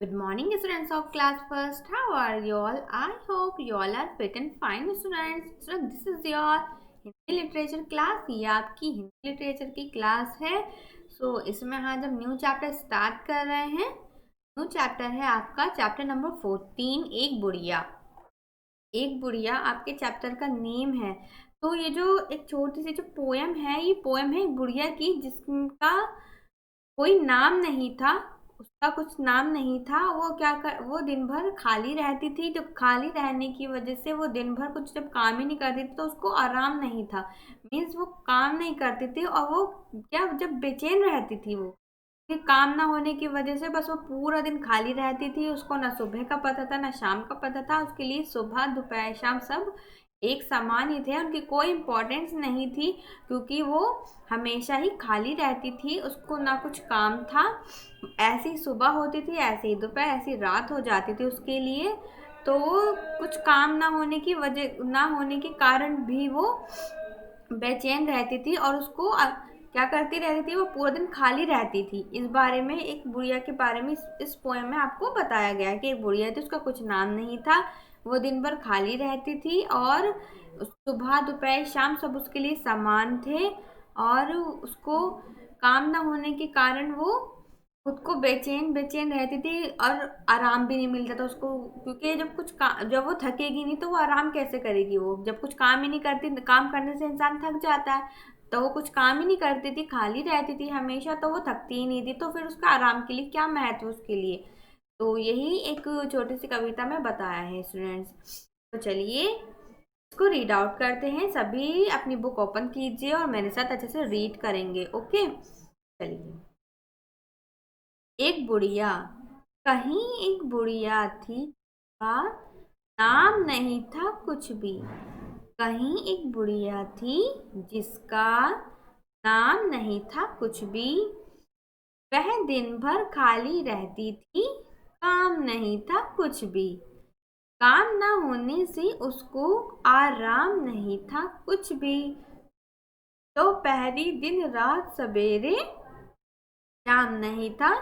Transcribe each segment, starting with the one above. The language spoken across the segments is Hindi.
Good morning, students of class first. How are you all? I hope you all are fit and fine, students. So this is your Hindi literature class. ये आपकी हिंदी लिटरेचर की क्लास है. इसमें आज हम न्यू चैप्टर स्टार्ट कर रहे हैं. न्यू चैप्टर है आपका चैप्टर नंबर 14, एक बुढ़िया. एक बुढ़िया आपके चैप्टर का नेम है. तो ये जो एक छोटी सी जो पोएम है, ये पोएम है एक बुढ़िया की जिसका कोई नाम नहीं था. उसका कुछ नाम नहीं था. वो दिन भर खाली रहती थी. तो खाली रहने की वजह से वो दिन भर कुछ जब काम ही नहीं करती थी तो उसको आराम नहीं था. मीन्स वो काम नहीं करती थी और वो क्या जब बेचैन रहती थी वो कि काम ना होने की वजह से बस वो पूरा दिन खाली रहती थी. उसको ना सुबह का पता था ना शाम का पता था. उसके लिए सुबह दोपहर शाम सब एक समान ही थे. उनकी कोई इम्पोर्टेंस नहीं थी क्योंकि वो हमेशा ही खाली रहती थी. उसको ना कुछ काम था. ऐसी सुबह होती थी, ऐसे ही दोपहर, ऐसी रात हो जाती थी उसके लिए. तो वो कुछ काम ना होने के कारण भी वो बेचैन रहती थी और उसको क्या करती रहती थी, वो पूरा दिन खाली रहती थी. इस बारे में एक बुढ़िया के बारे में इस पोएम में आपको बताया गया है कि एक बुढ़िया थी, उसका कुछ नाम नहीं था. वो दिन भर खाली रहती थी और सुबह दोपहर शाम सब उसके लिए समान थे. और उसको काम ना होने के कारण वो खुद को बेचैन बेचैन रहती थी और आराम भी नहीं मिलता था उसको. क्योंकि जब वो थकेगी नहीं तो वो आराम कैसे करेगी. वो जब कुछ काम ही नहीं करती, काम करने से इंसान थक जाता है. तो वो कुछ काम ही नहीं करती थी, खाली रहती थी हमेशा, तो वो थकती ही नहीं थी. तो फिर उसका आराम के लिए क्या महत्व उसके लिए. तो यही एक छोटी सी कविता में बताया है स्टूडेंट्स. तो चलिए इसको रीड आउट करते हैं. सभी अपनी बुक ओपन कीजिए और मेरे साथ अच्छे से रीड करेंगे. ओके, चलिए. एक बुढ़िया. कहीं एक बुढ़िया थी का नाम नहीं था कुछ भी. कहीं एक बुढ़िया थी जिसका नाम नहीं था कुछ भी. वह दिन भर खाली रहती थी, काम नहीं था कुछ भी. काम ना होने से उसको आराम नहीं था कुछ भी. तो पहली दिन रात सवेरे शाम नहीं था,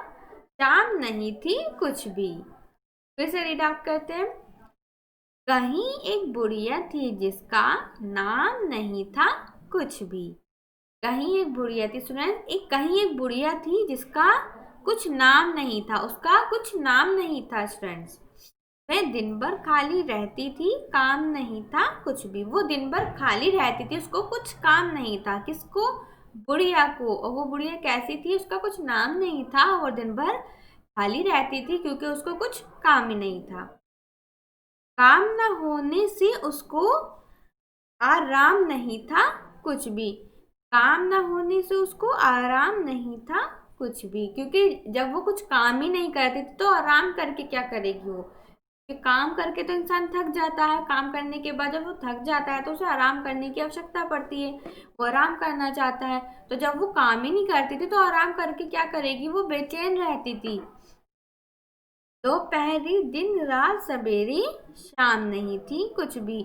शाम नहीं थी कुछ भी. फिर से रीड आउट करते हैं. कहीं एक बुढ़िया थी जिसका नाम नहीं था कुछ भी. कहीं एक बुढ़िया थी. सुना, कहीं एक बुढ़िया थी जिसका कुछ नाम नहीं था. उसका कुछ नाम नहीं था स्टूडेंट्स. वह दिन भर खाली रहती थी, काम नहीं था कुछ भी. वो दिन भर खाली रहती थी, उसको कुछ काम नहीं था. किसको? बुढ़िया को. और वो बुढ़िया कैसी थी? उसका कुछ नाम नहीं था. वो दिन भर खाली रहती थी क्योंकि उसको कुछ काम ही नहीं था. काम न होने से उसको आराम नहीं था कुछ भी. काम न होने से उसको आराम नहीं था कुछ भी. क्योंकि जब वो कुछ काम ही नहीं करती थी तो आराम करके क्या करेगी वो. कि काम करके तो इंसान थक जाता है. काम करने के बाद जब वो थक जाता है तो उसे आराम करने की आवश्यकता पड़ती है. वो आराम करना चाहता है. तो जब वो काम ही नहीं करती थी तो आराम करके क्या करेगी, वो बेचैन रहती थी. तो पहली दिन रात सवेरे शाम नहीं थी कुछ भी.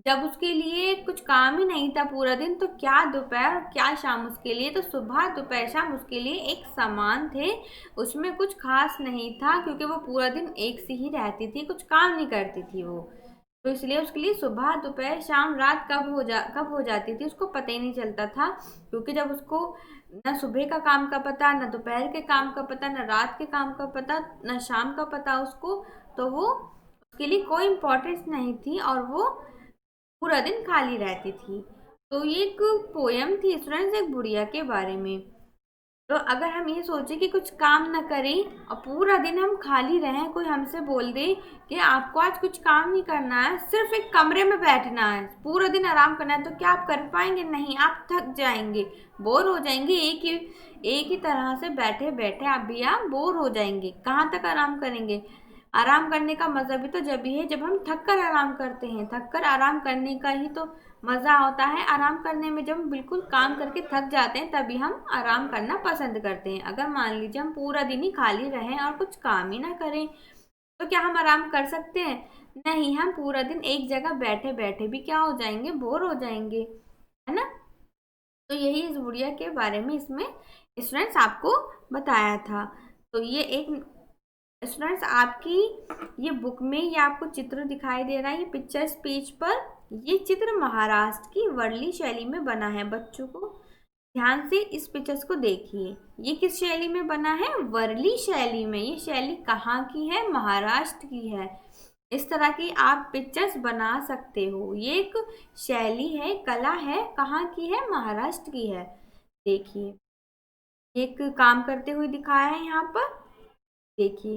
जब उसके लिए कुछ काम ही नहीं था पूरा दिन, तो क्या दोपहर क्या शाम उसके लिए. तो सुबह दोपहर शाम उसके लिए एक समान थे. उसमें कुछ खास नहीं था क्योंकि वो पूरा दिन एक सी ही रहती थी, कुछ काम नहीं करती थी वो. तो इसलिए उसके लिए सुबह दोपहर शाम रात कब हो जाती थी उसको पता ही नहीं चलता था. क्योंकि जब उसको न सुबह का काम का पता, न दोपहर के काम का पता, न रात के काम का पता, न शाम का पता उसको, तो वो उसके लिए कोई इम्पोर्टेंस नहीं थी और वो पूरा दिन खाली रहती थी. तो ये एक पोयम थी स्टूडेंट्स एक बुढ़िया के बारे में. तो अगर हम ये सोचें कि कुछ काम ना करें और पूरा दिन हम खाली रहें, कोई हमसे बोल दे कि आपको आज कुछ काम नहीं करना है, सिर्फ एक कमरे में बैठना है, पूरा दिन आराम करना है, तो क्या आप कर पाएंगे? नहीं, आप थक जाएंगे, बोर हो जाएंगे. एक ही तरह से बैठे बैठे आप बोर हो जाएंगे. कहाँ तक आराम करेंगे. आराम करने का मज़ा भी तो जब ही है जब हम थक कर आराम करते हैं. थक कर आराम करने का ही तो मज़ा होता है. आराम करने में जब हम बिल्कुल काम करके थक जाते हैं तभी हम आराम करना पसंद करते हैं. अगर मान लीजिए हम पूरा दिन ही खाली रहें और कुछ काम ही ना करें तो क्या हम आराम कर सकते हैं? नहीं, हम पूरा दिन एक जगह बैठे बैठे भी क्या हो जाएंगे, बोर हो जाएंगे, है ना. तो यही इस बुढ़िया के बारे में इसमें स्टूडेंट्स आपको बताया था. तो ये एक स्टूडेंट्स आपकी ये बुक में ये आपको चित्र दिखाई दे रहा है, ये पिक्चर्स पेज पर, ये चित्र महाराष्ट्र की वर्ली शैली में बना है। बच्चों को ध्यान से इस पिक्चर्स को देखिए, ये किस शैली में बना है? वर्ली शैली में। ये शैली कहाँ की है? महाराष्ट्र की है। इस तरह की आप पिक्चर्स बना सकते हो। ये एक शैली है, कला है, कहाँ की है? महाराष्ट्र की है। देखिए एक काम करते हुए दिखाया है यहाँ पर। देखिए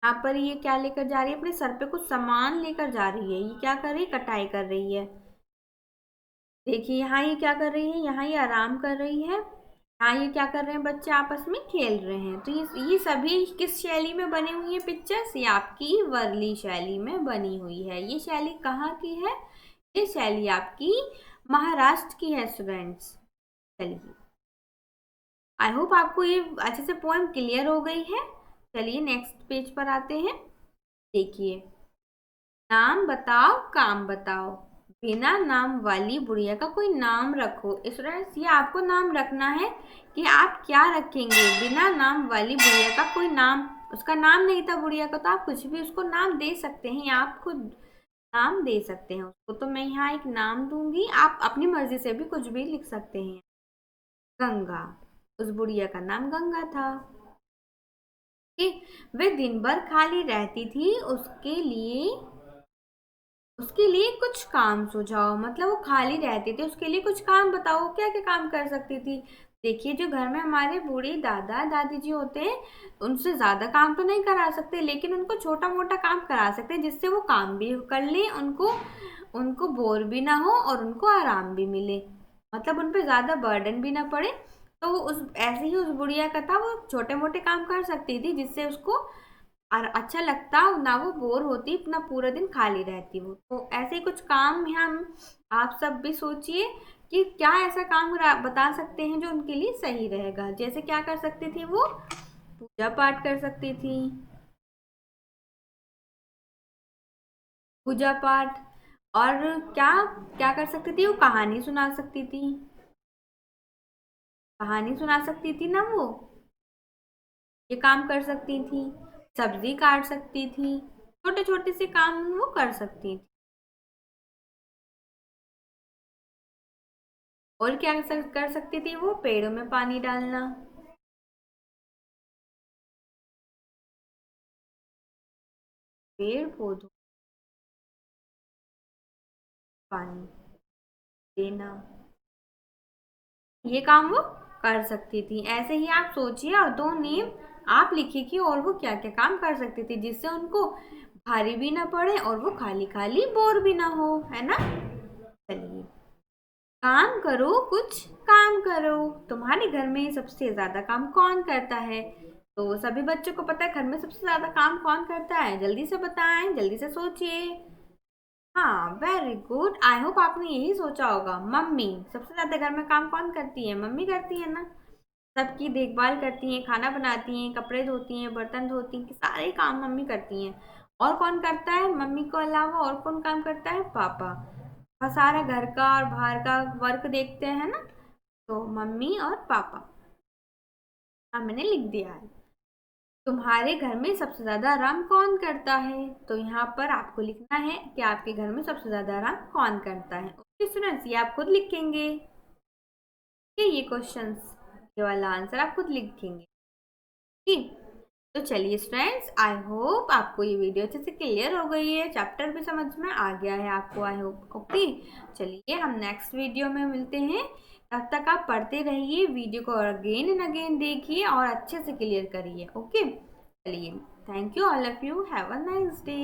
यहाँ पर ये क्या लेकर जा रही है? अपने सर पे कुछ सामान लेकर जा रही है। ये क्या कर रही है? कटाई कर रही है। देखिए यहाँ ये क्या कर रही है? यहाँ ये आराम कर रही है। यहाँ ये क्या कर रहे हैं? बच्चे आपस में खेल रहे हैं। तो ये सभी किस शैली में बनी हुई है पिक्चर्स? ये आपकी वर्ली शैली में बनी हुई है। ये शैली कहाँ की है? ये शैली आपकी महाराष्ट्र की है स्टूडेंट्स। चलिए आई होप आपको ये अच्छे से पोएम क्लियर हो गई है। चलिए नेक्स्ट पेज पर आते हैं। देखिए नाम बताओ काम बताओ, बिना नाम वाली बुढ़िया का कोई नाम रखो। स्टूडेंट्स ये आपको नाम रखना है कि आप क्या रखेंगे। बिना नाम वाली बुढ़िया का कोई नाम, उसका नाम नहीं था बुढ़िया का, तो आप कुछ भी उसको नाम दे सकते हैं, या आप खुद नाम दे सकते हैं उसको। तो मैं यहाँ एक नाम दूंगी, आप अपनी मर्जी से भी कुछ भी लिख सकते हैं। गंगा, उस बुढ़िया का नाम गंगा था। वह दिन भर खाली रहती थी, उसके लिए कुछ काम सुझाओ। मतलब वो खाली रहती थी, उसके लिए कुछ काम बताओ, क्या क्या काम कर सकती थी। देखिए जो घर में हमारे बूढ़े दादा दादी जी होते हैं, उनसे ज़्यादा काम तो नहीं करा सकते, लेकिन उनको छोटा मोटा काम करा सकते हैं, जिससे वो काम भी कर ले, उनको बोर भी ना हो और उनको आराम भी मिले। मतलब उन पर ज़्यादा बर्डन भी ना पड़े। तो उस ऐसे ही उस बुढ़िया का था, वो छोटे मोटे काम कर सकती थी, जिससे उसको और अच्छा लगता ना, वो बोर होती, अपना पूरा दिन खाली रहती वो। तो ऐसे ही कुछ काम हम आप सब भी सोचिए कि क्या ऐसा काम बता सकते हैं जो उनके लिए सही रहेगा। जैसे क्या कर सकती थी वो? पूजा पाठ कर सकती थी, पूजा पाठ। और क्या क्या कर सकती थी? वो कहानी सुना सकती थी, कहानी सुना सकती थी ना वो, ये काम कर सकती थी। सब्जी काट सकती थी, छोटे छोटे से काम वो कर सकती थी। और क्या कर सकती थी वो? पेड़ों में पानी डालना, पेड़ पौधों पानी देना, ये काम वो कर सकती थी। ऐसे ही आप सोचिए और दो नेम आप लिखिए कि और वो क्या क्या काम कर सकती थी, जिससे उनको भारी भी ना पड़े और वो खाली खाली बोर भी ना हो, है ना। चलिए काम करो, कुछ काम करो। तुम्हारे घर में सबसे ज्यादा काम कौन करता है? तो सभी बच्चों को पता है घर में सबसे ज्यादा काम कौन करता है। जल्दी से बताएं, जल्दी से सोचिए। हाँ वेरी गुड, आई होप आपने यही सोचा होगा। मम्मी सबसे ज्यादा घर में काम कौन करती है? मम्मी करती है ना। सबकी देखभाल करती हैं, खाना बनाती हैं, कपड़े धोती हैं, बर्तन धोती हैं, सारे काम मम्मी करती हैं। और कौन करता है मम्मी को अलावा? और कौन काम करता है? पापा। और सारा घर का और बाहर का वर्क देखते हैं ना, तो मम्मी और पापा। हाँ मैंने लिख दिया है। तुम्हारे घर में सबसे ज्यादा आराम कौन करता है? तो यहाँ पर आपको लिखना है कि आपके घर में सबसे ज्यादा आराम कौन करता है। ओके स्टूडेंट्स, ये आप खुद लिखेंगे कि ये क्वेश्चंस, ये वाला आंसर आप खुद लिखेंगे। ठीक, तो चलिए स्टूडेंट्स, आई होप आपको ये वीडियो अच्छे से क्लियर हो गई है, चैप्टर भी समझ में आ गया है आपको, आई होप। ओके चलिए हम नेक्स्ट वीडियो में मिलते हैं। तब तक आप पढ़ते रहिए, वीडियो को अगेन एंड अगेन देखिए और अच्छे से क्लियर करिए। ओके चलिए, thank you all of you, have a nice day.